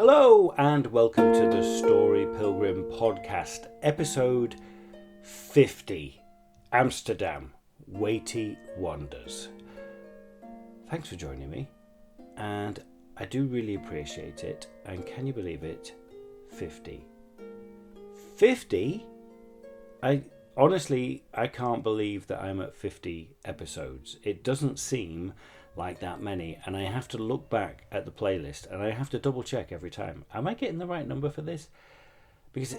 Hello and welcome to the Story Pilgrim podcast, episode 50, Amsterdam, Weighty Wonders. Thanks for joining me, and I do really appreciate it, and can you believe it? 50. 50? Honestly, I can't believe that I'm at 50 episodes. It doesn't seem like that many, and I have to look back at the playlist and I have to double check every time. Am I getting the right number for this? Because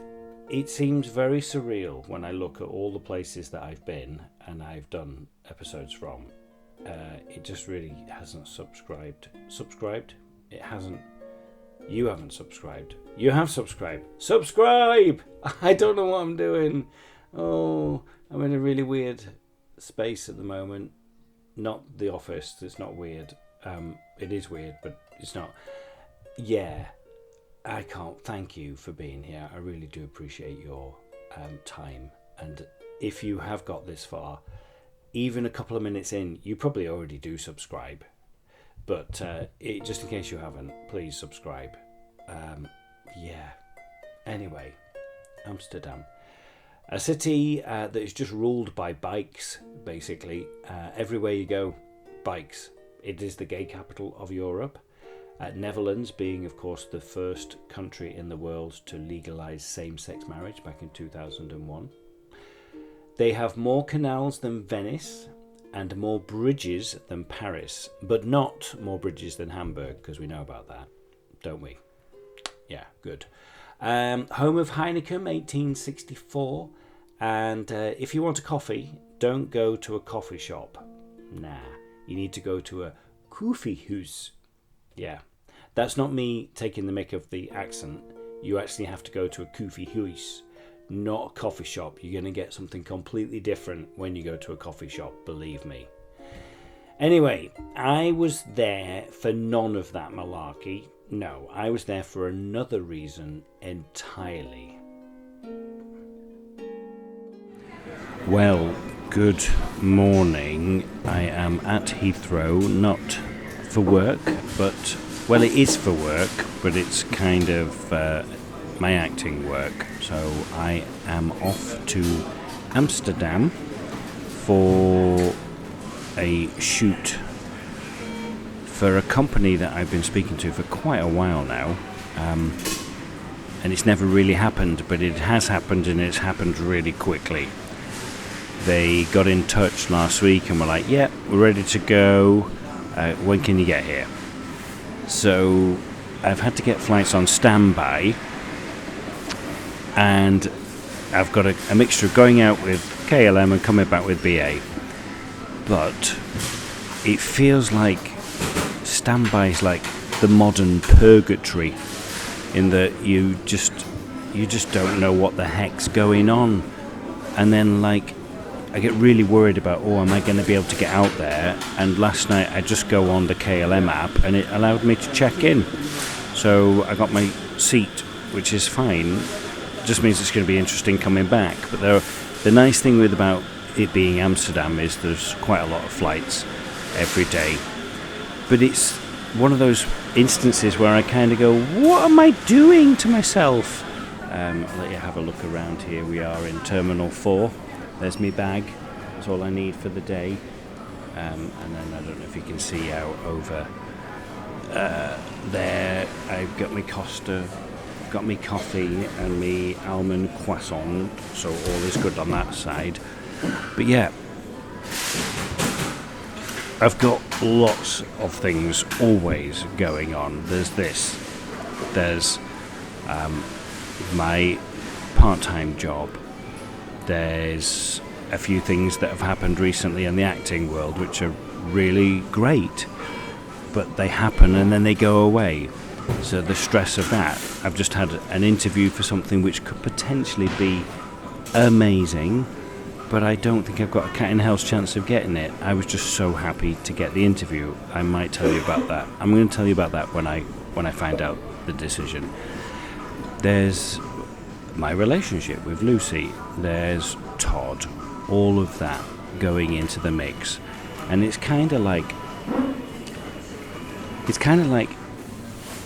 it seems very surreal when I look at all the places that I've been and I've done episodes from. It just really hasn't subscribed. It hasn't. You haven't subscribed. You have subscribed. Subscribe! I don't know what I'm doing. Oh, I'm in a really weird space at the moment. Not the office, it's not weird. It is weird, but it's not. Yeah, I can't thank you for being here. I really do appreciate your time. And if you have got this far, even a couple of minutes in, you probably already do subscribe. But just in case you haven't, please subscribe. Yeah. Anyway, Amsterdam. A city that is just ruled by bikes, basically. Everywhere you go, bikes. It is the gay capital of Europe. Netherlands being, of course, the first country in the world to legalise same-sex marriage back in 2001. They have more canals than Venice and more bridges than Paris, but not more bridges than Hamburg, because we know about that, don't we? Yeah, good. Home of Heineken, 1864. And if you want a coffee, don't go to a coffee shop. Nah, you need to go to a koffiehuis. Yeah, that's not me taking the mick of the accent. You actually have to go to a koffiehuis, not a coffee shop. You're going to get something completely different when you go to a coffee shop, believe me. Anyway, I was there for none of that malarkey. No, I was there for another reason entirely. Well, good morning. I am at Heathrow, not for work, but, well, it is for work, but it's kind of my acting work. So I am off to Amsterdam for a shoot for a company that I've been speaking to for quite a while now, and it's never really happened, but it has happened, and it's happened really quickly. They got in touch last week and were like, yeah, we're ready to go, when can you get here? So I've had to get flights on standby, and I've got a mixture of going out with KLM and coming back with BA, but it feels like standby is like the modern purgatory, in that you just don't know what the heck's going on. And then, like, I get really worried about, am I going to be able to get out there? And last night I just go on the KLM app and it allowed me to check in. So I got my seat, which is fine. It just means it's going to be interesting coming back. But the nice thing about it being Amsterdam is there's quite a lot of flights every day. But it's one of those instances where I kind of go, what am I doing to myself? I'll let you have a look around here. We are in Terminal 4. There's my bag. That's all I need for the day. And then I don't know if you can see out over there. I've got my Costa, got me coffee and me almond croissant. So all is good on that side. But yeah, I've got lots of things always going on. There's this. There's my part-time job. There's a few things that have happened recently in the acting world which are really great, but they happen and then they go away. So the stress of that. I've just had an interview for something which could potentially be amazing, but I don't think I've got a cat in hell's chance of getting it. I was just so happy to get the interview. I might tell you about that. I'm going to tell you about that when I find out the decision. There's my relationship with Lucy. There's Todd. All of that going into the mix. And it's kind of like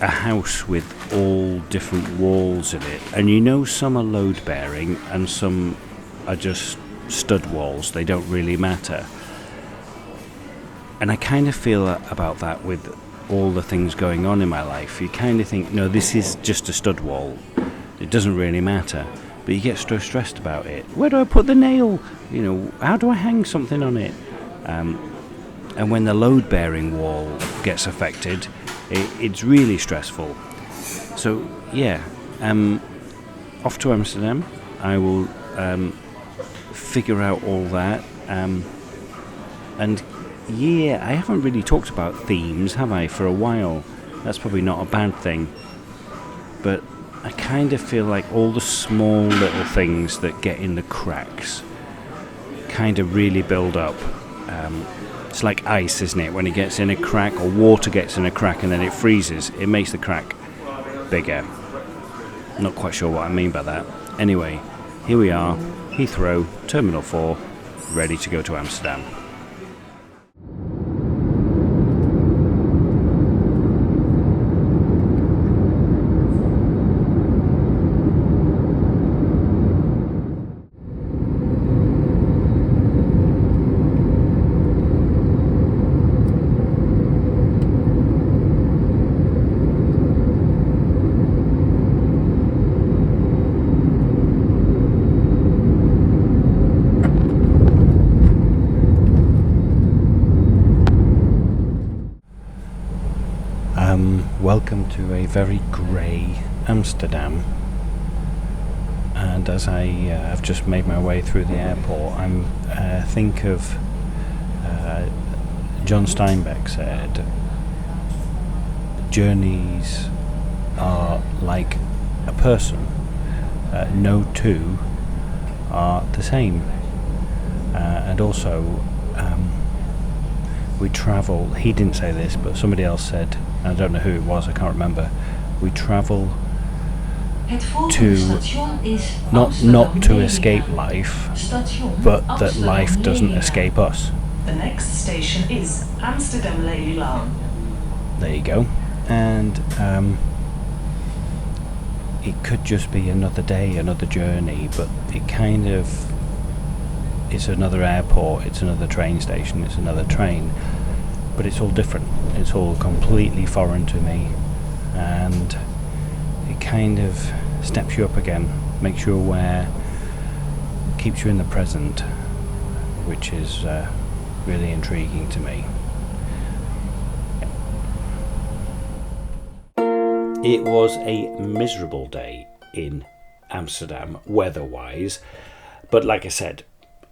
a house with all different walls in it, and you know some are load bearing and some are just stud walls, they don't really matter. And I kind of feel about that with all the things going on in my life. You kind of think, no, this is just a stud wall, it doesn't really matter, but you get so stressed about it. Where do I put the nail? You know, how do I hang something on it? And when the load bearing wall gets affected, it's really stressful. So yeah, off to Amsterdam. I will figure out all that. And yeah, I haven't really talked about themes, have I, for a while? That's probably not a bad thing. But I kind of feel like all the small little things that get in the cracks kind of really build up. It's like ice, isn't it? When it gets in a crack, or water gets in a crack and then it freezes, it makes the crack bigger. Not quite sure what I mean by that. Anyway, here we are, Heathrow, Terminal 4, ready to go to Amsterdam. Welcome to a very grey Amsterdam, and as I have just made my way through the airport, I'm think of John Steinbeck said, journeys are like a person, no two are the same, and also we travel, he didn't say this but somebody else said, I don't know who it was, I can't remember, we travel to not to escape life, but that life doesn't escape us. The next station is Amsterdam Lelylaan. There you go. And it could just be another day, another journey, but it kind of, it's another airport, it's another train station, it's another train, but it's all different. It's all completely foreign to me, and it kind of steps you up again, makes you aware, keeps you in the present, which is really intriguing to me. It was a miserable day in Amsterdam, weather-wise, but like I said,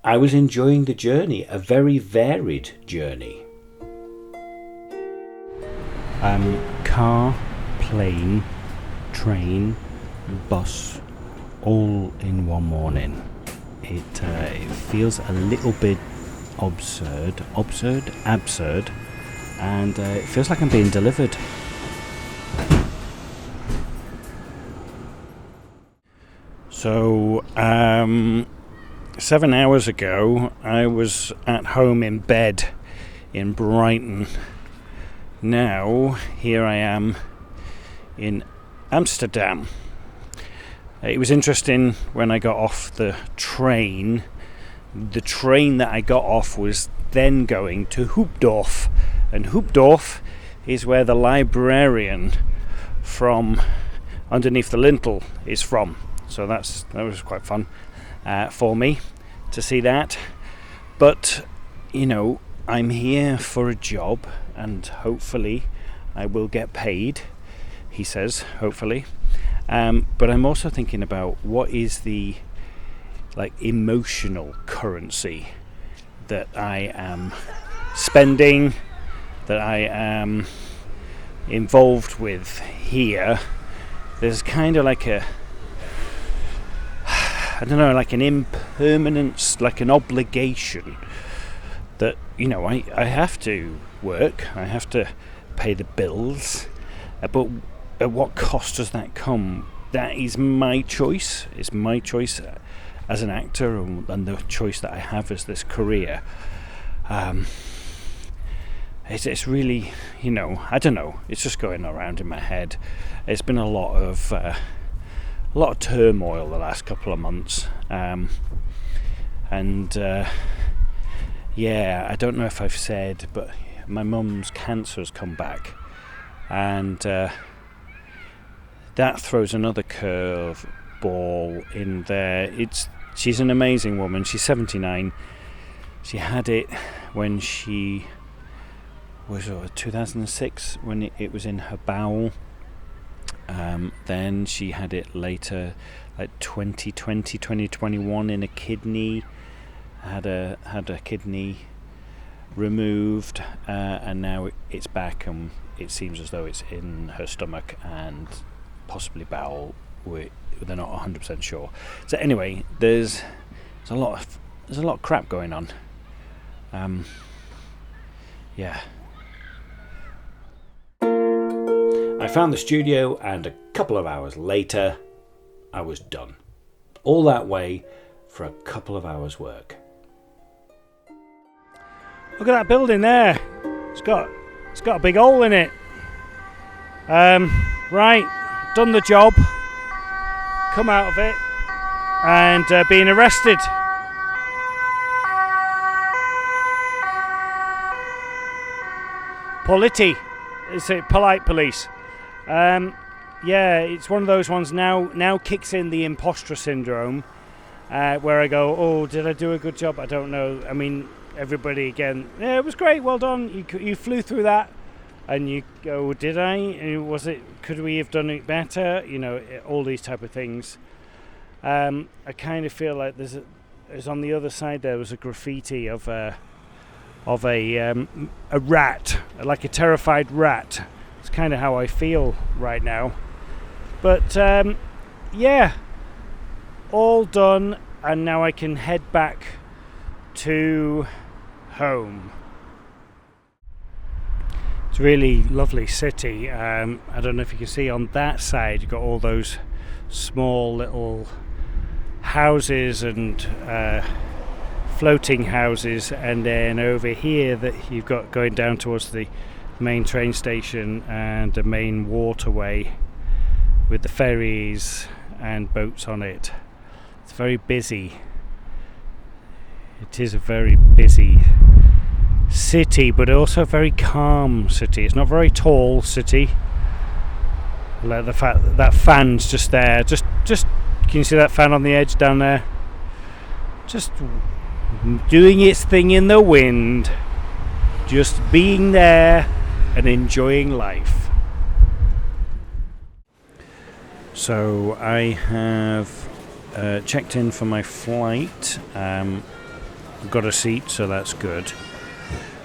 I was enjoying the journey, a very varied journey. Car, plane, train, bus, all in one morning. It feels a little bit absurd, and it feels like I'm being delivered. So, 7 hours ago, I was at home in bed in Brighton. Now, here I am in Amsterdam. It was interesting when I got off the train. The train that I got off was then going to Hoopdorf, and Hoopdorf is where the librarian from Underneath the Lintel is from. So that was quite fun for me to see that. But, you know, I'm here for a job, and hopefully I will get paid, he says, hopefully. But I'm also thinking about what is the emotional currency that I am spending, that I am involved with here. There's kind of like an impermanence, like an obligation that, you know, I have to work, I have to pay the bills, but at what cost does that come? That is my choice. It's my choice as an actor, and the choice that I have as this career. it's really, I don't know. It's just going around in my head. It's been a lot of turmoil the last couple of months, I don't know if I've said, but my mum's cancer has come back, and that throws another curve ball in there. She's an amazing woman. She's 79. She had it when she was 2006, when it was in her bowel. Then she had it later, like 2021, in a kidney. Had a kidney removed, and now it's back, and it seems as though it's in her stomach and possibly bowel. They're not 100% sure. So anyway, there's a lot of crap going on. I found the studio, and a couple of hours later, I was done. All that way for a couple of hours' work. Look at that building there. It's got a big hole in it. Right, done the job. Come out of it and being arrested. Politi. It's a polite police. It's one of those ones now kicks in the imposter syndrome, where I go, oh, did I do a good job? I don't know. I mean, everybody again, yeah, it was great, well done, you flew through that, and you go, did I? Could we have done it better? All these type of things. I kind of feel like there's on the other side there was a graffiti of a rat, like a terrified rat. It's kind of how I feel right now. But all done, and now I can head back to home. It's a really lovely city. I don't know if you can see on that side, you've got all those small little houses and floating houses, and then over here that you've got going down towards the main train station and the main waterway with the ferries and boats on it. It's very busy. It is a very busy city, but also a very calm city. It's not a very tall city. Like the fact that fan's just there. Just can you see that fan on the edge down there? Just doing its thing in the wind. Just being there and enjoying life. So I have checked in for my flight. Got a seat, so that's good.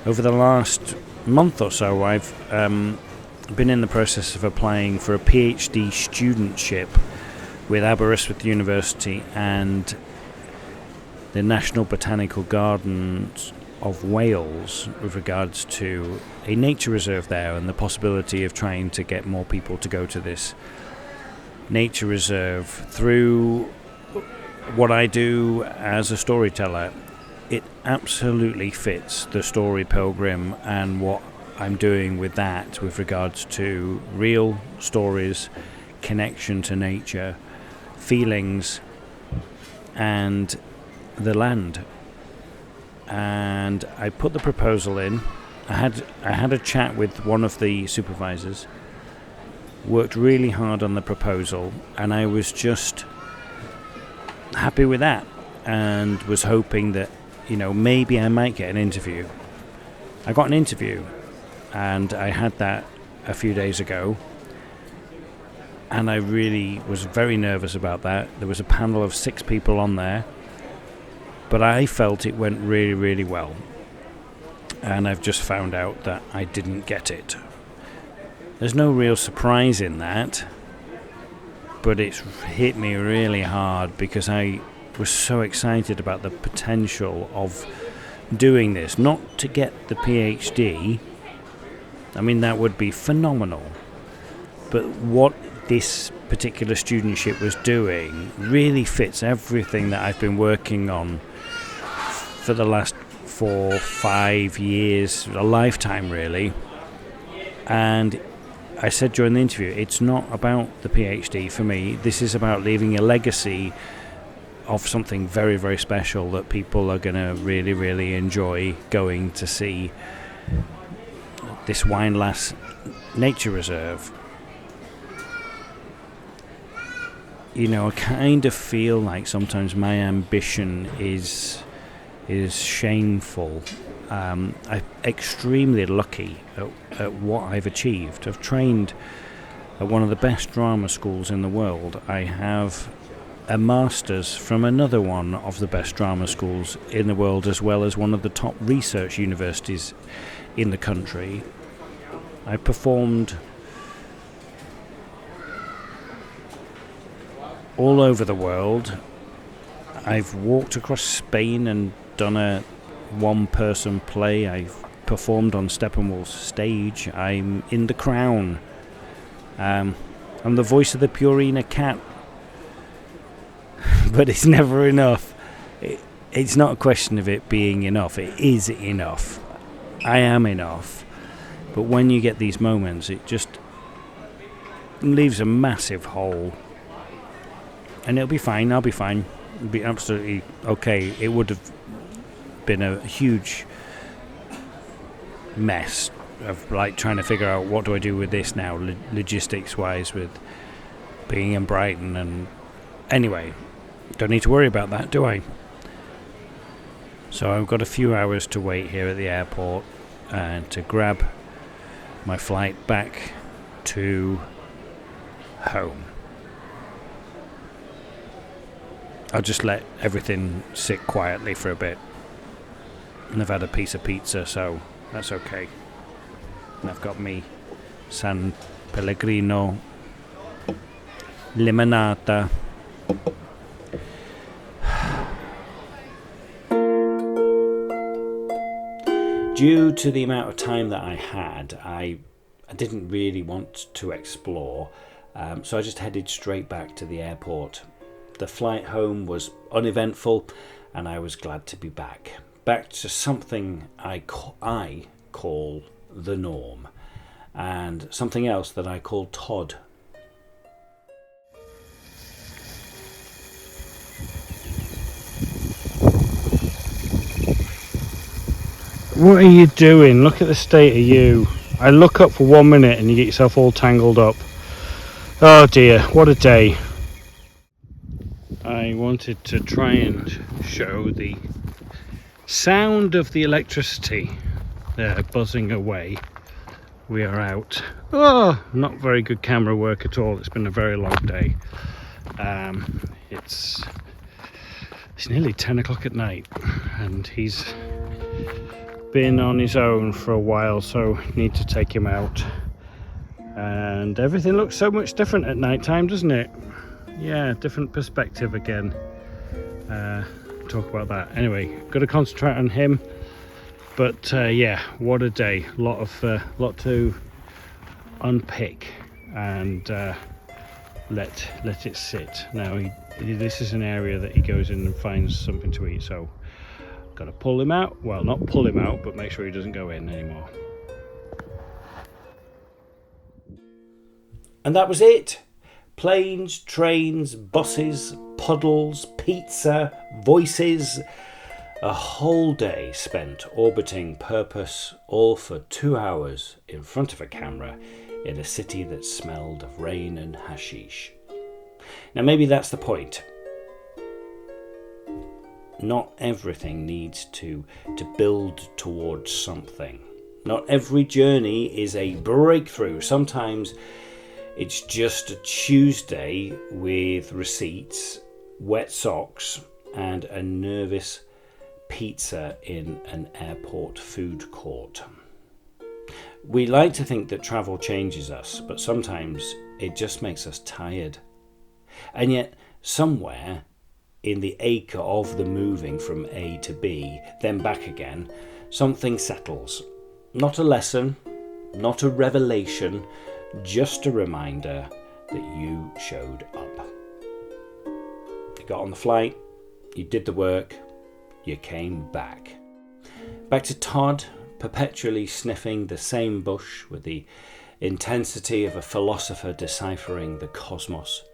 Over the last month or so, I've been in the process of applying for a PhD studentship with Aberystwyth University and the National Botanical Gardens of Wales with regards to a nature reserve there, and the possibility of trying to get more people to go to this nature reserve through what I do as a storyteller. It absolutely fits the story Pilgrim and what I'm doing with that with regards to real stories, connection to nature, feelings, and the land. And I put the proposal in. I had a chat with one of the supervisors, worked really hard on the proposal, and I was just happy with that and was hoping that maybe I might get an interview. I got an interview, and I had that a few days ago, and I really was very nervous about that. There was a panel of 6 people on there, but I felt it went really, really well, and I've just found out that I didn't get it. There's no real surprise in that, but it's hit me really hard because I was so excited about the potential of doing this. Not to get the PhD, I mean that would be phenomenal, but what this particular studentship was doing really fits everything that I've been working on for the last 4, 5 years, a lifetime really. And I said during the interview, it's not about the PhD for me. This is about leaving a legacy of something very, very special that people are going to really, really enjoy going to see. This Windlass Nature Reserve. You know, I kind of feel like sometimes my ambition is shameful. I'm extremely lucky at what I've achieved. I've trained at one of the best drama schools in the world. I have a master's from another one of the best drama schools in the world, as well as one of the top research universities in the country. I performed all over the world. I've walked across Spain and done a one-person play. I've performed on Steppenwolf's stage. I'm in The Crown. I'm the voice of the Purina cat. But it's never enough. It's not a question of it being enough. It is enough. I am enough. But when you get these moments, it just leaves a massive hole. And it'll be fine. I'll be fine. It'll be absolutely okay. It would have been a huge mess of like trying to figure out what do I do with this now, logistics-wise, with being in Brighton. And anyway, don't need to worry about that, do I? So I've got a few hours to wait here at the airport and to grab my flight back to home. I'll just let everything sit quietly for a bit. And I've had a piece of pizza, so that's okay. And I've got me San Pellegrino limonata. Due to the amount of time that I had, I didn't really want to explore, so I just headed straight back to the airport. The flight home was uneventful, and I was glad to be back to something I call the norm, and something else that I call Todd. What are you doing? Look at the state of you. I look up for 1 minute and you get yourself all tangled up. Oh dear, what a day. I wanted to try and show the sound of the electricity there buzzing away. We are out. Oh, not very good camera work at all. It's been a very long day. It's nearly 10 o'clock at night and he's been on his own for a while, so need to take him out. And everything looks so much different at night time, doesn't it? Yeah, different perspective again. Talk about that. Anyway, got to concentrate on him. But yeah, what a day. Lot to unpick and let it sit. Now this is an area that he goes in and finds something to eat, so got to pull him out. Well, not pull him out, but make sure he doesn't go in anymore. And that was it. Planes, trains, buses, puddles, pizza, voices. A whole day spent orbiting purpose, all for 2 hours in front of a camera in a city that smelled of rain and hashish. Now maybe that's the point. Not everything needs to build towards something. Not every journey is a breakthrough. Sometimes it's just a Tuesday with receipts, wet socks, and a nervous pizza in an airport food court. We like to think that travel changes us, but sometimes it just makes us tired. And yet, somewhere in the ache of the moving from A to B, then back again, something settles. Not a lesson, not a revelation, just a reminder that you showed up. You got on the flight, you did the work, you came back. Back to Todd, perpetually sniffing the same bush with the intensity of a philosopher deciphering the cosmos.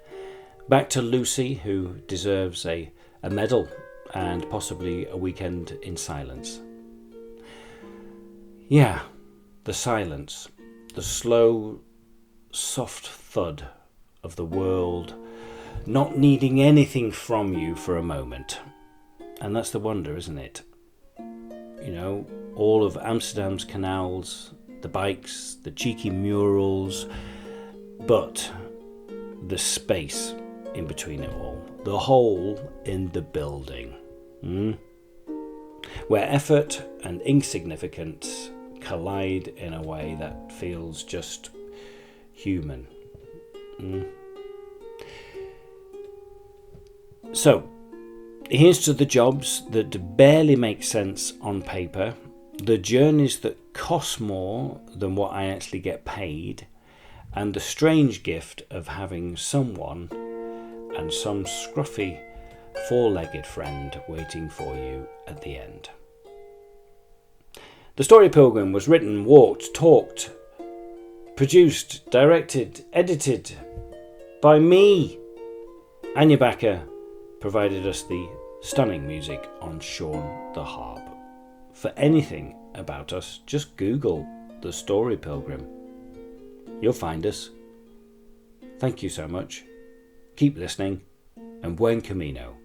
Back to Lucy, who deserves a medal and possibly a weekend in silence. Yeah, the silence, the slow, soft thud of the world not needing anything from you for a moment. And that's the wonder, isn't it? You know, all of Amsterdam's canals, the bikes, the cheeky murals, but the space in between it all, the hole in the building, where effort and insignificance collide in a way that feels just human. So, here's to the jobs that barely make sense on paper, the journeys that cost more than what I actually get paid, and the strange gift of having someone and some scruffy four-legged friend waiting for you at the end. The story Pilgrim was written, walked, talked, produced, directed, edited by me. Anya Backer provided us the stunning music on Sean the Harp. For anything about us, just Google The Story Pilgrim. You'll find us. Thank you so much. Keep listening, and buen camino.